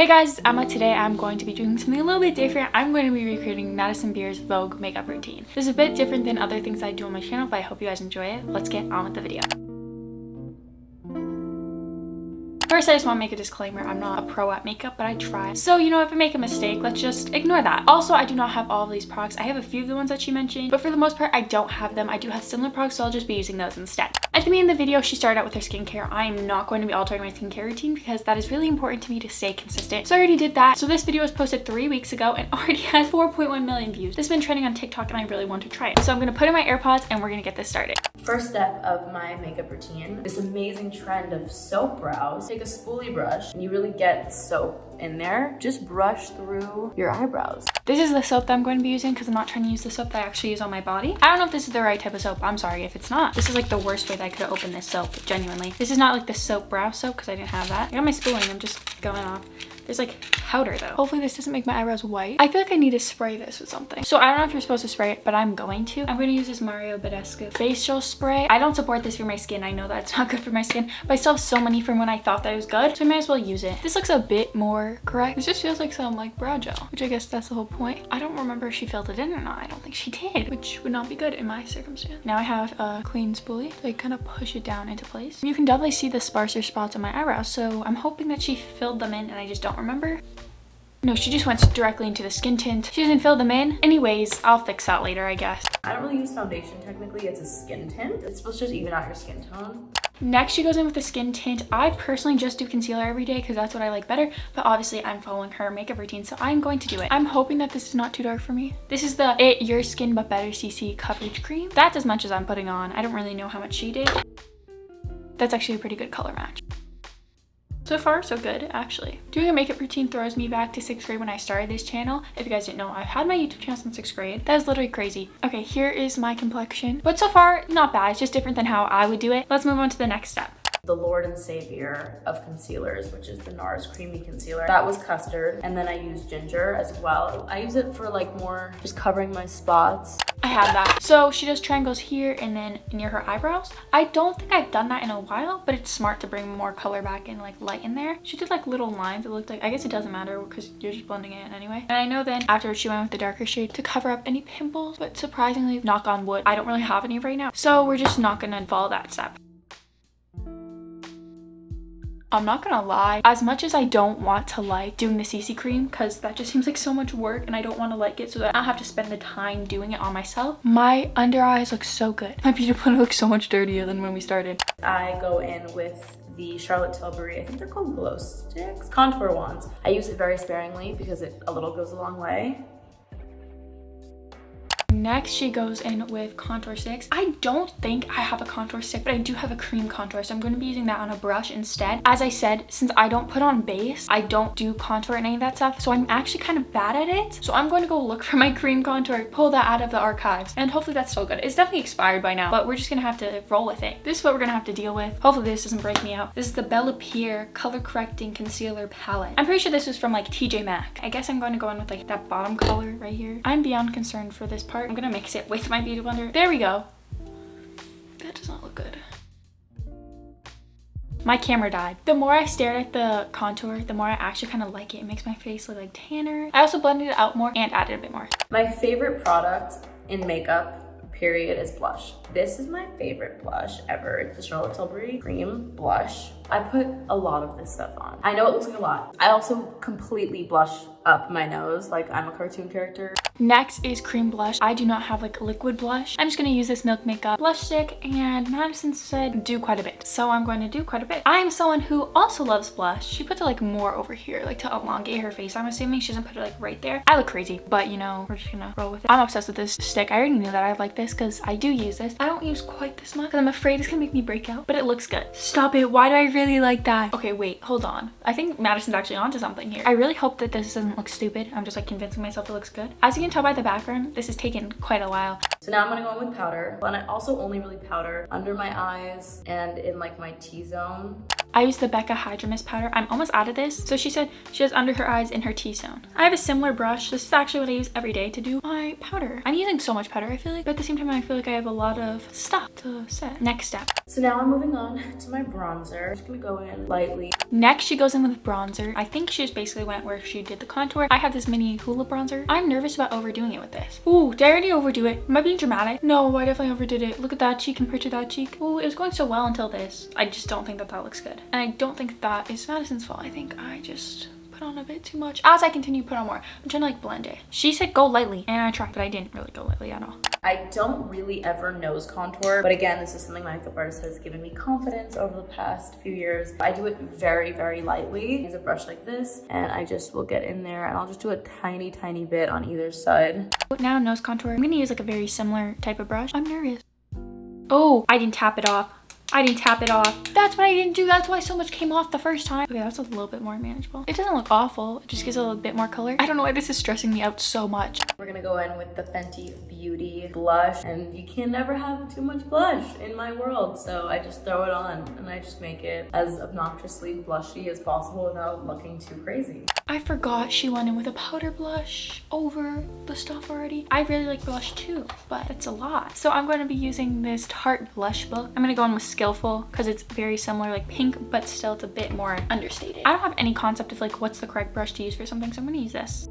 Hey guys, it's Emma. Today I'm going to be doing something a little bit different. I'm going to be recreating Madison Beer's Vogue makeup routine. This is a bit different than other things I do on my channel, but I hope you guys enjoy it. Let's get on with the video. First, I just want to make a disclaimer. I'm not a pro at makeup, but I try. So, you know, if I make a mistake, let's just ignore that. Also, I do not have all of these products. I have a few of the ones that she mentioned, but for the most part, I don't have them. I do have similar products, so I'll just be using those instead. At the beginning of the video, she started out with her skincare. I am not going to be altering my skincare routine because that is really important to me to stay consistent. So I already did that. So this video was posted 3 weeks ago and already has 4.1 million views. This has been trending on TikTok and I really want to try it. So I'm gonna put in my AirPods and we're gonna get this started. First step of my makeup routine, this amazing trend of soap brows. Take a spoolie brush and you really get soap in there. Just brush through your eyebrows. This is the soap that I'm going to be using because I'm not trying to use the soap that I actually use on my body. I don't know if this is the right type of soap. I'm sorry if it's not. This is like the worst way that I could have opened this soap, genuinely. This is not like the soap brow soap because I didn't have that. I got my spooling, I'm just going off. There's like powder though. Hopefully this doesn't make my eyebrows white. I feel like I need to spray this with something. So I don't know if you're supposed to spray it, but I'm going to. I'm going to use this Mario Badescu facial spray. I don't support this for my skin. I know that it's not good for my skin, but I still have so many from when I thought that it was good, so I might as well use it. This looks a bit more correct. This just feels like some like brow gel, which I guess that's the whole point. I don't remember if she filled it in or not. I don't think she did, which would not be good in my circumstance. Now I have a clean spoolie to like kind of push it down into place. You can definitely see the sparser spots on my eyebrows, so I'm hoping that she filled them in and I just don't remember. No, she just went directly into the skin tint. She doesn't fill them in. Anyways, I'll fix that later, I guess. I don't really use foundation technically. It's a skin tint. It's supposed to just even out your skin tone. Next, she goes in with the skin tint. I personally just do concealer every day because that's what I like better, but obviously I'm following her makeup routine, so I'm going to do it. I'm hoping that this is not too dark for me. This is the It Your Skin But Better CC coverage cream. That's as much as I'm putting on. I don't really know how much she did. That's actually a pretty good color match. So far, so good, actually. Doing a makeup routine throws me back to 6th grade when I started this channel. If you guys didn't know, I've had my YouTube channel since 6th grade. That is literally crazy. Okay, here is my complexion. But so far, not bad. It's just different than how I would do it. Let's move on to the next step. The Lord and Savior of concealers, which is the NARS Creamy Concealer. That was custard, and then I use ginger as well. I use it for like more just covering my spots. I have that. So she does triangles here and then near her eyebrows. I don't think I've done that in a while, but it's smart to bring more color back and like light in there. She did like little lines. It looked like, I guess it doesn't matter because you're just blending it in anyway. And I know then after she went with the darker shade to cover up any pimples, but surprisingly, knock on wood, I don't really have any right now. So we're just not gonna follow that step. I'm not gonna lie, as much as I don't want to like doing the CC cream because that just seems like so much work and I don't want to like it so that I don't have to spend the time doing it on myself, my under eyes look so good. My beauty blender looks so much dirtier than when we started. I go in with the Charlotte Tilbury, I think they're called glow sticks, contour wands. I use it very sparingly because a little goes a long way. Next, she goes in with contour sticks. I don't think I have a contour stick, but I do have a cream contour, so I'm going to be using that on a brush instead. As I said, since I don't put on base, I don't do contour and any of that stuff, so I'm actually kind of bad at it. So I'm going to go look for my cream contour, pull that out of the archives, and hopefully that's still good. It's definitely expired by now, but we're just going to have to roll with it. This is what we're going to have to deal with. Hopefully this doesn't break me out. This is the Bella Pierre Color Correcting Concealer Palette. I'm pretty sure this was from like TJ Maxx. I guess I'm going to go in with like that bottom color right here. I'm beyond concerned for this part. I'm gonna mix it with my beauty blender. There we go. That does not look good. My camera died. The more I stared at the contour, the more I actually kind of like it. It makes my face look like tanner. I also blended it out more and added a bit more. My favorite product in makeup, period, is blush. This is my favorite blush ever. It's the Charlotte Tilbury Cream Blush. I put a lot of this stuff on. I know it looks like a lot. I also completely blush up my nose like I'm a cartoon character. Next is cream blush. I do not have like liquid blush. I'm just gonna use this Milk Makeup blush stick, and Madison said do quite a bit. So I'm going to do quite a bit. I am someone who also loves blush. She puts it like more over here, like to elongate her face. I'm assuming she doesn't put it like right there. I look crazy, but you know, we're just gonna roll with it. I'm obsessed with this stick. I already knew that I like this because I do use this. I don't use quite this much because I'm afraid it's gonna make me break out, but it looks good. Stop it. Why do I really like that? Okay, wait, hold on. I think Madison's actually onto something here. I really hope that this doesn't look stupid. I'm just like convincing myself it looks good. As you can tell by the background, this has taken quite a while. So now I'm gonna go in with powder, and I also only really powder under my eyes and in like my T-zone. I use the Becca Hydra Mist powder. I'm almost out of this. So she said she has under her eyes in her T-zone. I have a similar brush. This is actually what I use every day to do my powder. I'm using so much powder, I feel like, but at the same time, I feel like I have a lot of stuff to set. Next step. So now I'm moving on to my bronzer. I'm just gonna go in lightly. Next, she goes in with bronzer. I think she just basically went where she did the contour. I have this mini hula bronzer. I'm nervous about overdoing it with this. Ooh, did I already overdo it? Am I being dramatic? No, I definitely overdid it. Look at that cheek compared to that cheek. Ooh, it was going so well until this. I just don't think that that looks good. And I don't think that is Madison's fault. I think I just put on a bit too much. As I continue to put on more, I'm trying to like blend it. She said go lightly, and I tried, but I didn't really go lightly at all. I don't really ever nose contour, but again, this is something my makeup artist has given me confidence over the past few years. I do it very, very lightly. I use a brush like this, and I just will get in there, and I'll just do a tiny, tiny bit on either side. Now nose contour. I'm gonna use like a very similar type of brush. I'm nervous. Oh, I didn't tap it off. I didn't tap it off. That's what I didn't do. That's why so much came off the first time. Okay, that's a little bit more manageable. It doesn't look awful. It just gives it a little bit more color. I don't know why this is stressing me out so much. We're gonna go in with the Fenty Beauty blush, and you can never have too much blush in my world, so I just throw it on and I just make it as obnoxiously blushy as possible without looking too crazy. I forgot she went in with a powder blush over the stuff already. I really like blush too, but it's a lot. So I'm going to be using this Tarte blush book. I'm going to go in with Skillful because it's very similar, like pink, but still it's a bit more understated. I don't have any concept of like what's the correct brush to use for something, so I'm going to use this.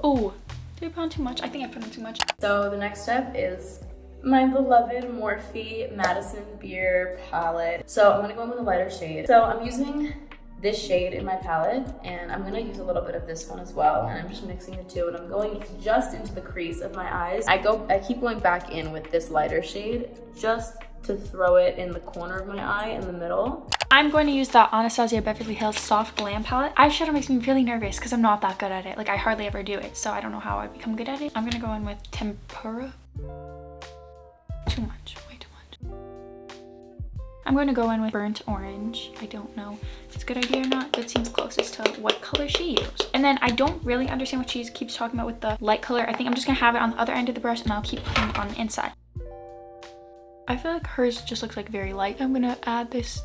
Oh, did I put on too much? I think I put on too much. So the next step is my beloved Morphe Madison Beer palette. So I'm gonna go in with a lighter shade. So I'm using this shade in my palette, and I'm gonna use a little bit of this one as well, and I'm just mixing the two, and I'm going just into the crease of my eyes. I keep going back in with this lighter shade just to throw it in the corner of my eye in the middle. I'm going to use the Anastasia Beverly Hills Soft Glam palette. Eyeshadow makes me really nervous because I'm not that good at it. Like I hardly ever do it, so I don't know how I become good at it. I'm gonna go in with Tempera. Too much, way too much. I'm going to go in with Burnt Orange. I don't know if it's a good idea or not. That seems closest to what color she used. And then I don't really understand what she keeps talking about with the light color. I think I'm just gonna have it on the other end of the brush, and I'll keep putting it on the inside. I feel like hers just looks like very light. I'm gonna add this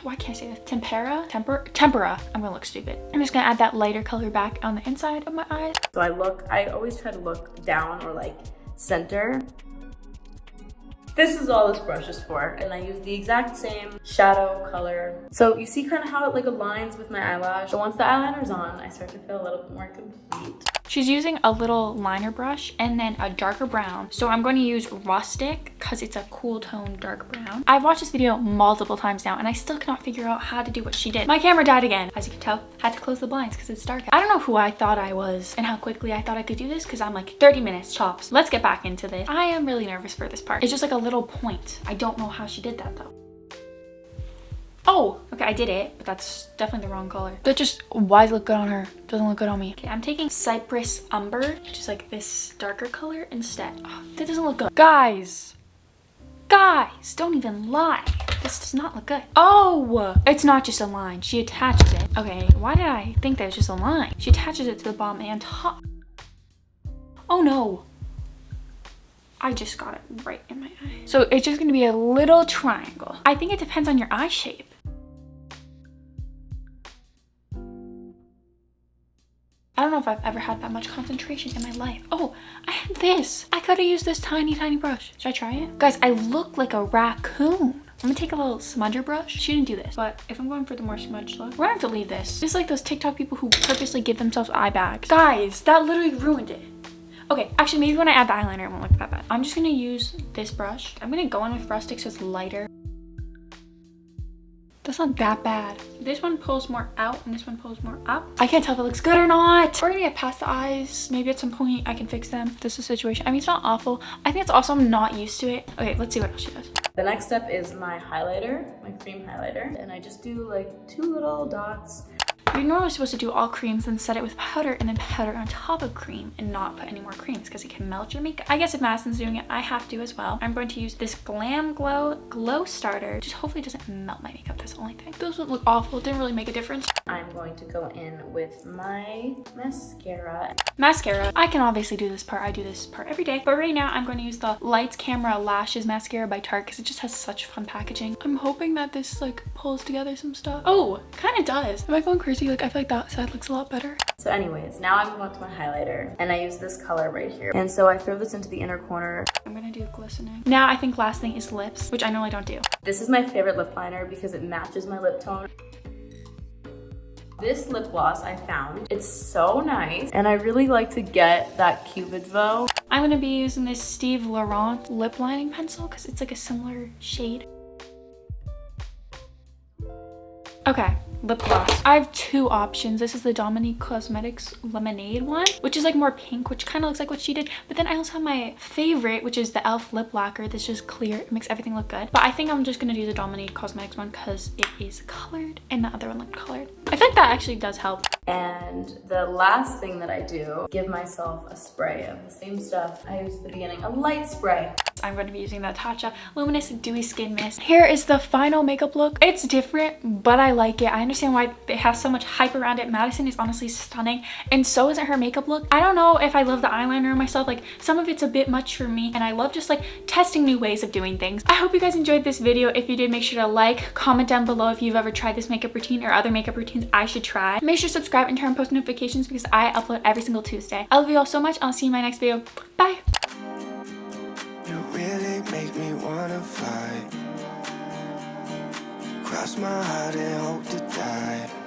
why can't I say this? Tempera. I'm gonna look stupid. I'm just gonna add that lighter color back on the inside of my eyes. So I always try to look down or like center. This is all this brush is for, and I use the exact same shadow color. So you see kind of how it like aligns with my eyelash. So once the eyeliner's on, I start to feel a little bit more complete. She's using a little liner brush and then a darker brown. So I'm going to use Rustic because it's a cool tone dark brown. I've watched this video multiple times now, and I still cannot figure out how to do what she did. My camera died again. As you can tell, had to close the blinds because it's dark. I don't know who I thought I was and how quickly I thought I could do this, because I'm like 30 minutes tops. Let's get back into this. I am really nervous for this part. It's just like a little point. I don't know how she did that though. Oh, okay, I did it, but that's definitely the wrong color. That just, why does it look good on her? Doesn't look good on me. Okay, I'm taking Cypress Umber, which is like this darker color instead. Oh, that doesn't look good. Guys, don't even lie. This does not look good. Oh, it's not just a line. She attaches it. Okay, why did I think that was just a line? She attaches it to the bottom and top. Oh no. I just got it right in my eye. So it's just gonna be a little triangle. I think it depends on your eye shape. I don't know if I've ever had that much concentration in my life. Oh, I had this. I could have used this tiny, tiny brush. Should I try it? Guys, I look like a raccoon. I'm gonna take a little smudger brush. She didn't do this, but if I'm going for the more smudge look, we're gonna have to leave this. Just like those TikTok people who purposely give themselves eye bags. Guys, that literally ruined it. Okay, actually maybe when I add the eyeliner, it won't look that bad. I'm just gonna use this brush. I'm gonna go in with Rustic so it's lighter. That's not that bad. This one pulls more out and this one pulls more up. I can't tell if it looks good or not. We're gonna get past the eyes. Maybe at some point I can fix them. This is a situation. I mean, it's not awful. I think it's also I'm not used to it. Okay, let's see what else she does. The next step is my highlighter, my cream highlighter. And I just do like 2 little dots. You're normally supposed to do all creams and set it with powder and then powder on top of cream and not put any more creams because it can melt your makeup. I guess if Madison's doing it, I have to as well. I'm going to use this Glam Glow Starter. Just hopefully it doesn't melt my makeup. That's the only thing. Those don't look awful. It didn't really make a difference. I'm going to go in with my mascara. Mascara. I can obviously do this part. I do this part every day. But right now I'm going to use the Lights Camera Lashes Mascara by Tarte because it just has such fun packaging. I'm hoping that this like pulls together some stuff. Oh, kind of does. Am I going crazy? Like I feel like that side looks a lot better. So anyways, now I move on to my highlighter and I use this color right here. And so I throw this into the inner corner. I'm gonna do glistening. Now I think last thing is lips, which I normally don't do. This is my favorite lip liner because it matches my lip tone. This lip gloss I found, it's so nice. And I really like to get that Cupid's bow. I'm gonna be using this Steve Laurent lip lining pencil because it's like a similar shade. Okay, lip gloss. I have two options. This is the Dominique Cosmetics Lemonade one, which is like more pink, which kind of looks like what she did. But then I also have my favorite, which is the e.l.f. lip lacquer. That's just clear. It makes everything look good. But I think I'm just gonna do the Dominique Cosmetics one because it is colored and the other one looked colored. I feel like that actually does help. And the last thing that I do, give myself a spray of the same stuff I used at the beginning, a light spray. I'm going to be using the Tatcha Luminous Dewy Skin Mist. Here is the final makeup look. It's different, but I like it. I understand why they have so much hype around it. Madison is honestly stunning, and so isn't her makeup look. I don't know if I love the eyeliner myself. Like, some of it's a bit much for me, and I love just like testing new ways of doing things. I hope you guys enjoyed this video. If you did, make sure to like, comment down below if you've ever tried this makeup routine or other makeup routines I should try. Make sure to subscribe and turn on post notifications because I upload every single Tuesday. I love you all so much. I'll see you in my next video. Bye. You really make me wanna fly. Cross my heart and hope to die.